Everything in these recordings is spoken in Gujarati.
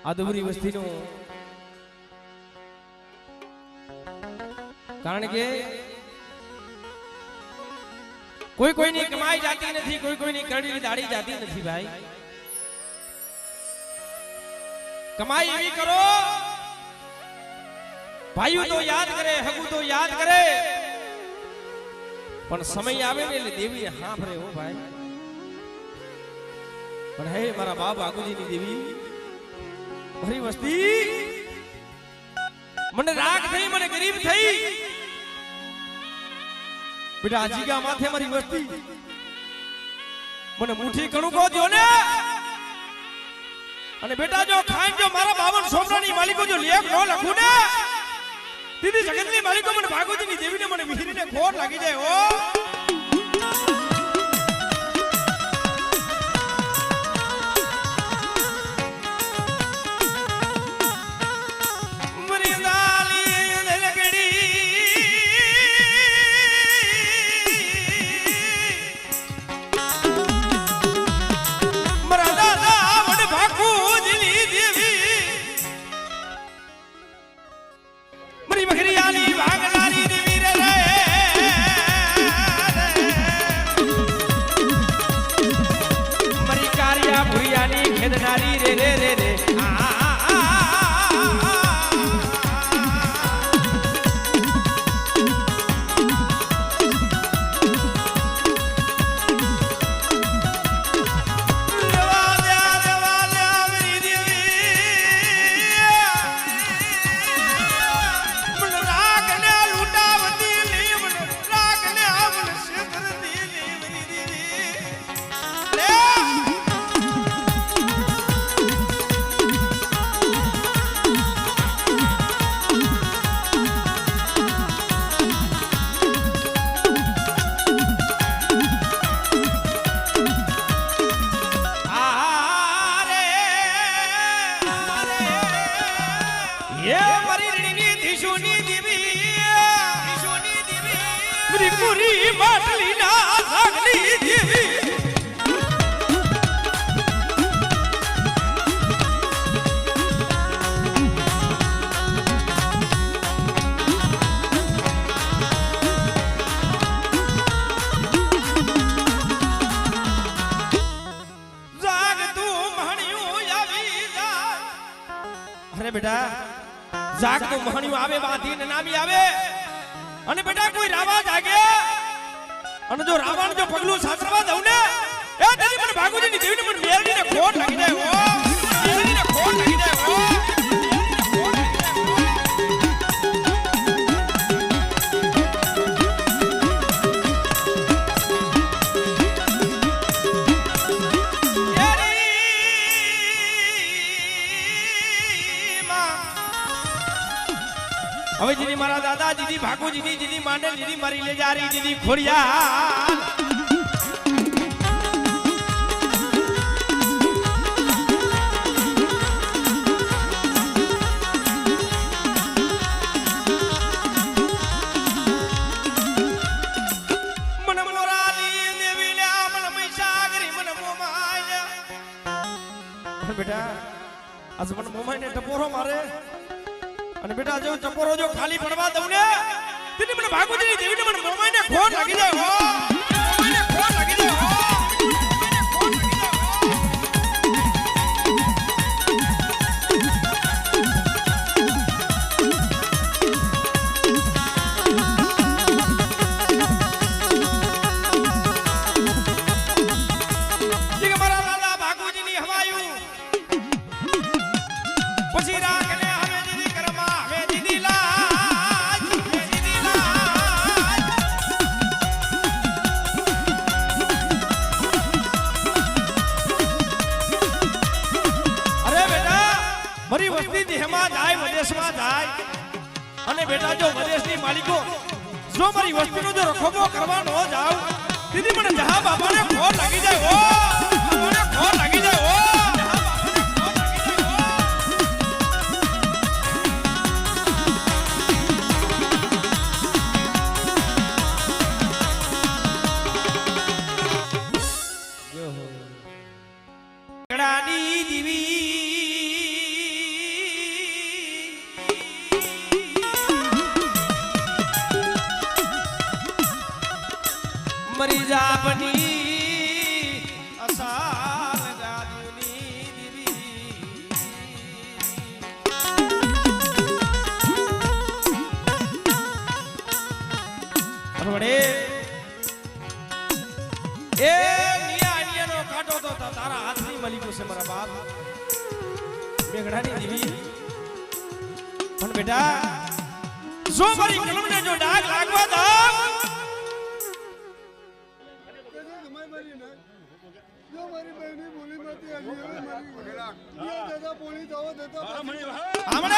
આ દુબરી વસ્તીનું કારણ કે કોઈ કોઈની કમાઈ જાતી નથી, કોઈ કોઈની કરડી દાડી જાતી નથી ભાઈ. કમાઈ એવી કરો ભાઈઓ તો યાદ કરે, હગુ તો યાદ કરે, પણ સમય આવે ને એટલે દેવી હા ફરે હો ભાઈ. પણ હે મારા બાપ આગુજીની દેવી મારી વસ્તી મને રાગ થઈ, મને ગરીબ થઈ બેટા. આજીગા માથે મારી વસ્તી મને મુઠ્ઠી કણું કહો દો ને. અને બેટા જો ખાઈ જો મારા 52 સોમરાની માલિકો જો લેખ નો લખું ને દીદી જગતની માલિકો મને ભાગવતીની દેવીને મને વિહરીને ખોટ લાગી જાય હો. બેટા જાગ તો મહણિયું આવે બાંધીને નામી આવે. અને બેટા કોઈ રાવા જાગે અને જો રાવણ જો પગલું સાસરવા દઉં ને એ તેની મને ભાગુજીની દેવીને મને મેરડીને ખોટ લાગી જાય હો. મેરડીને ખોટ લાગી જાય હો. હવે જીની મારા દાદા જીની ભાગુજીની જીની માંડલ જીની મારી લે જારી જીની ખોડિયા મને મોરાલી દેવી લે મને મૈસાગરી મને મોમાય લે. બેટા આજ મને મોમાય ને ટપોરો મારે અને બેટા જો ચપોરો જો ખાલી પડવા દઉં ને તેને મને ભાગવતીની દેવીને મને મોમાઈને ખોટ લાગી જાય હો. મોમાઈને ખોટ લાગી જાય હો. જે મારા દાદા ભાગવતીની હવાયું પછી રાખને મારી વસ્તી દેહમાં જાય વિદેશમાં જાય. અને બેટા જો વિદેશની માલિકો જો મારી વસ્તીનો જો રખોબો કરવા ન જાવ દીદી મને જહા બાબાને ખોટ લાગી જાય હો. મને ખોટ લાગી જાય હો. પ્રતાપની અસાલ ગાદીની દીવી વડે એ નિયાનો કાટો તો તારા હાથની મલિકો છે મારા બાપ બેગડાની દીવી પણ બેટા જો મારી કલમને જો ડાઘ લાગવા દો જો મારી બહેની બોલી નથી આવી હવે મારી દાદા બોલી જવા દેતા આમણે આમણે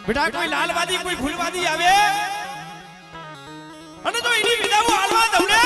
બેટા કોઈ લાલવાદી કોઈ ફૂલવાદી આવે અને તો એની વિદાઓ હાલવા દઉં ને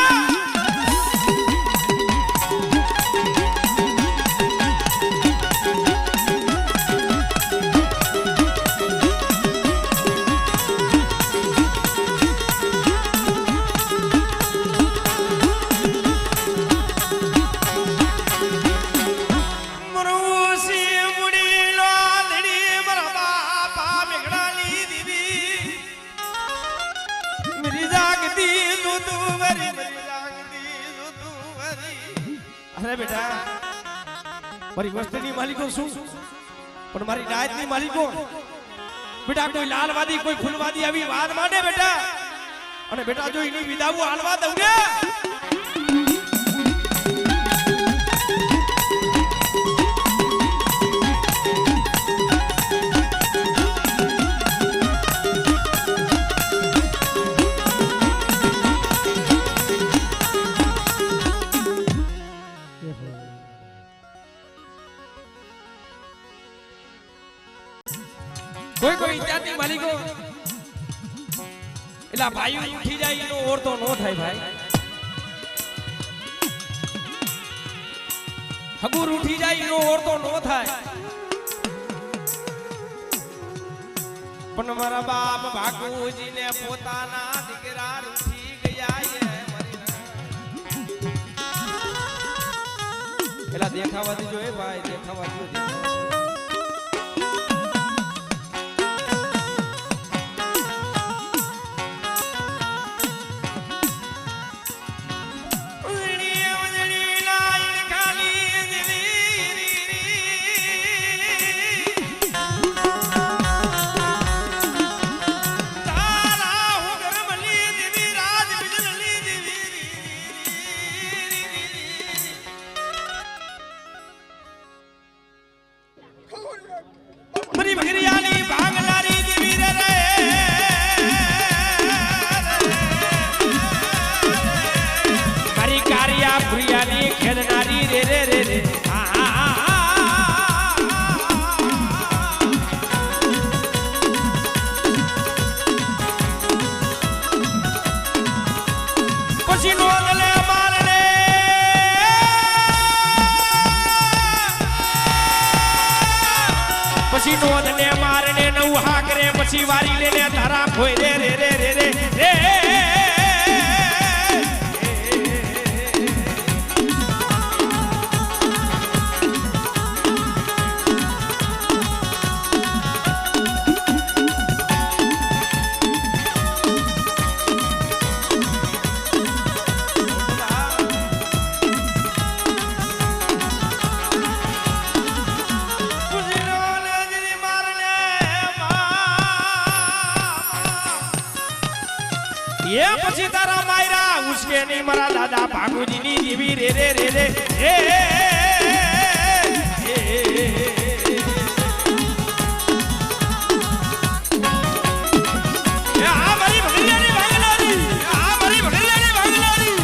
અરે બેટા મારી વસ્તીની માલિકો શું પણ મારી ડાયતની માલિકો બેટા કોઈ લાલવાદી કોઈ ફૂલવાદી આવી વાત માંડે બેટા અને બેટા જો એની વિદાઓ હાલવા દઉં ને કોઈ કોઈ જાતિ માલિકો એલા ભાઈ ઉઠી જાય એનો ઓર તો નો થાય ભાઈ હગુર ઉઠી જાય એનો ઓર તો નો થાય પણ મારા બાપ ભાગુજીને પોતાના દીકરા ઉઠી ગયા એલા દેખાવાથી જો એ ભાઈ દેખાવાથી જો પછી નોંધ ને મારને નવ હાકરે પછી વારી લેને તારા ખોઈ રે રે રે રે રે રે ये પછી તારા માયરા ઉસકે ની મારા દાદા ભાગુજી ની દેવી રે રે રે રે આ મારી ભગલિયાની ભાગલારી આ મારી ભગલિયાની ભાગલારી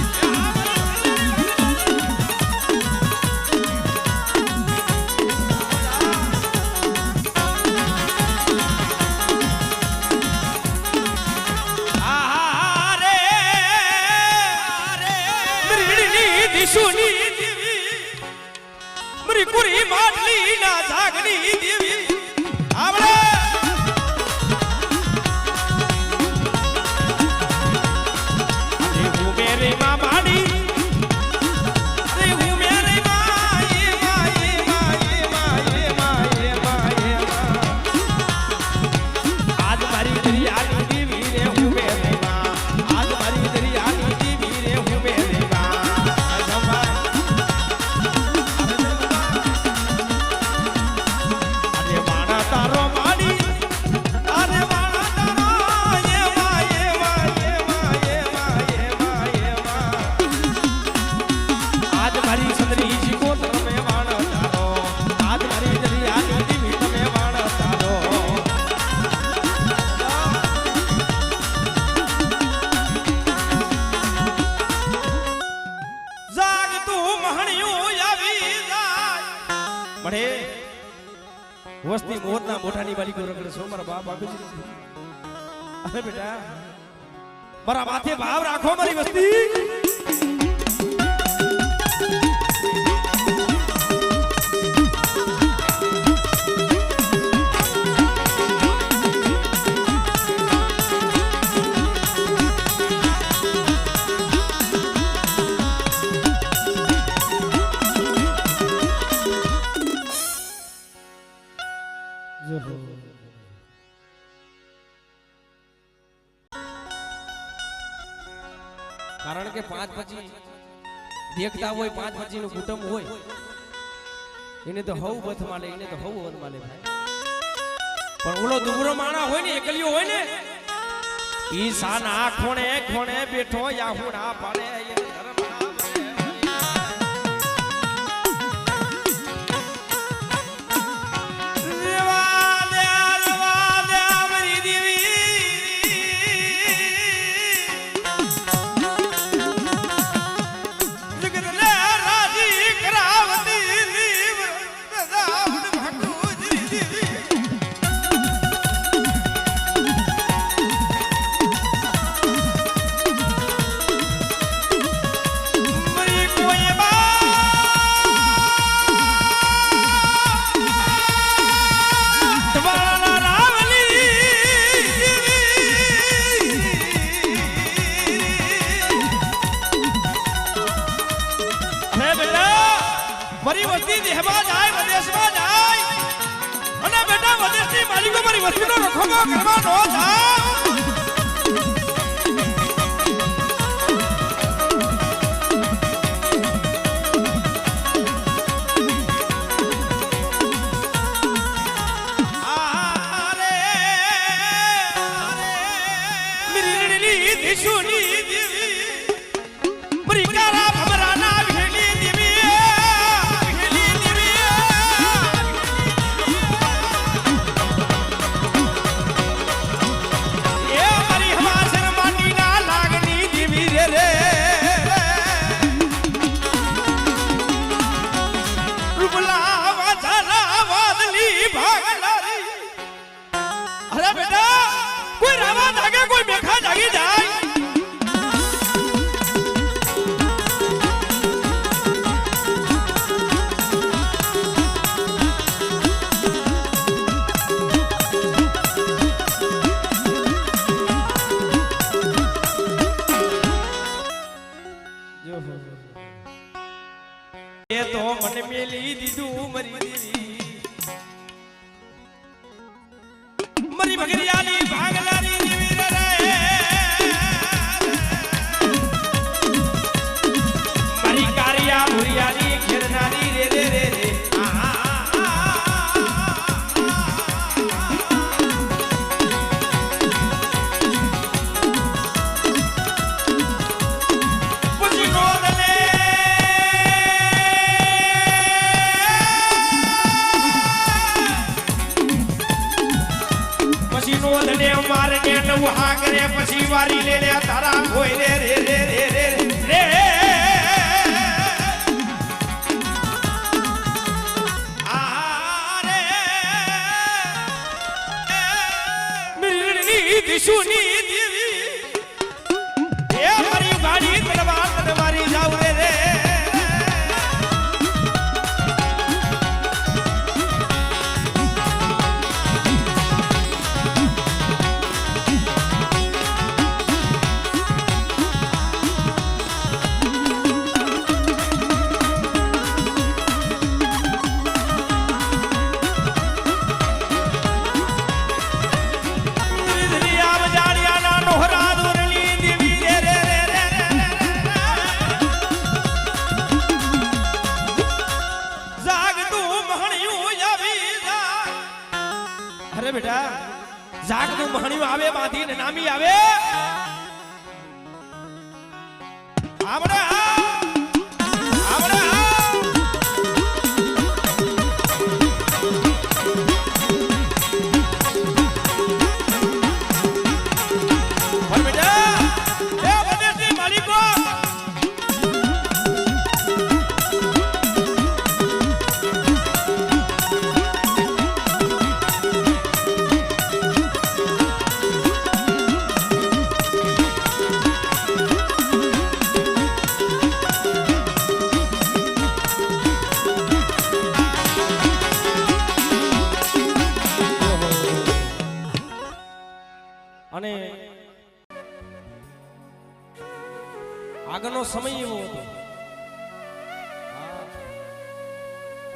દિશુની દેવી મરી કુરી માટલી ના જાગની દેવી આવડે અરે હું મેરે મામાડી અરે હું મેરે માએ માએ માએ માએ માએ માએ આજ મારી દરિયાની દેવી રે હું મેરે મા આજ મારી દરિયાની દેવી રે હું મેરે મા અરે માણા તારો માડી અરે માણા તારો એ માએ માએ માએ માએ માએ મા આજ મારી સુંદરી જીકો તમે વાણ તારો આજ મારી દરિયાની દેવી તમે વાણ તારો જાગ તું મહણિયું આવી જાય મળે વસ્તી મોરના મોઢાની બાલિકો રગડે છો મારા બાપ બાપુજી અરે બેટા મારા માથે ભાવ રાખો મારી વસ્તી કારણ કે 5 પછી દેખતા હોય 5 પછી નું કુટુંબ હોય એને તો હવ બથ માલે એને તો હવ વધ માલે ભાઈ પણ ઓલો દુબળો માણા હોય ને એકલિયો હોય ને ઈ સાના ખૂણે ખૂણે બેઠો યાહુડા પાડે મારી વસ્તી દેહમાં જાય વિદેશમાં જાય અને બેટા વિદેશની માલિકો મારી વસ્તીનો રખોગો કરવા ન જાય આરે મિરલી દિશુની દેવી મરી કારા ભમરાના ભેલી દેવી એ તો મને મેલી દીધું મરી દેવી મરી ભગરિયાની ભાગલાની દેવી રે મારી કારિયા ભુરિયાની ખેરનારી રે રે રે રે મારને નવું હાગરે પછી વારી લે લે તારા કોઈ રે રે રે રે રે રે આરે મિરલી દિશુની દેવી એ મારી ગાડી તલવાર તલવારી જાવ રે રે નું મહણિયું આવે બાંધીને નામી આવે આવડે આવડે પણ બેટા એ વદેશી માલિકો અને આગળનો સમય એવો હતો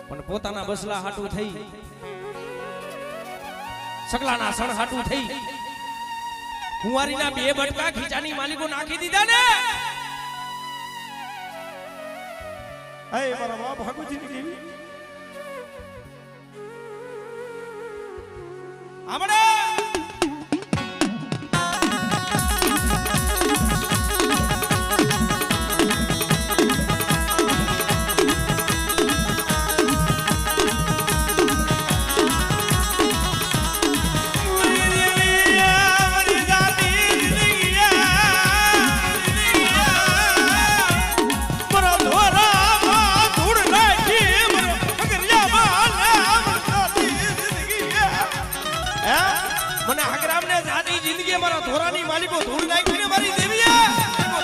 પણ પોતાના બસલા હાટું થઈ સગલાના સણ હાટું થઈ કુંવારીના બે બટકા ખીચાની માલિકો નાખી દીધા ને એ મારા બાપ ભાગુજીની દેવી આમણે મને હકરામને જાતી જિંદગી મારા ધોરાની માલિકો ધૂળ નાખીને મારી દેવીએ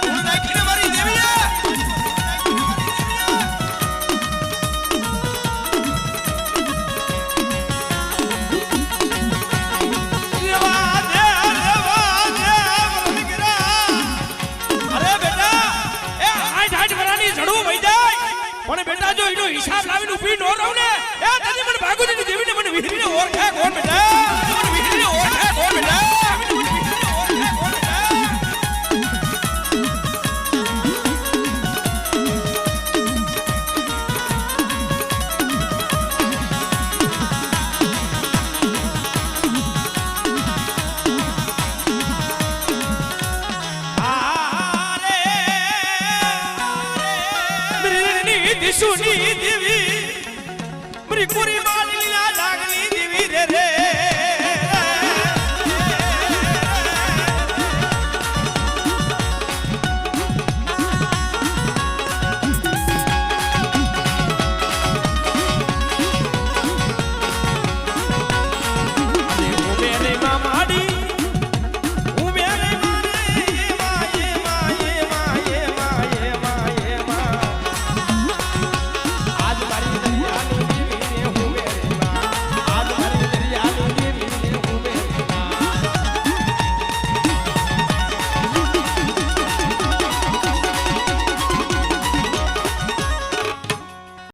ધૂળ નાખીને મારી દેવીએ અરે બેટા એ 8 વરાની ઝડું વઈ જાય પણ બેટા જો એનો હિસાબ લાવીને ઊભી ન રહું ને એ તને મને ભાગુજીની દેવીને મને વિહરીને ઓળખે કોણ બેટા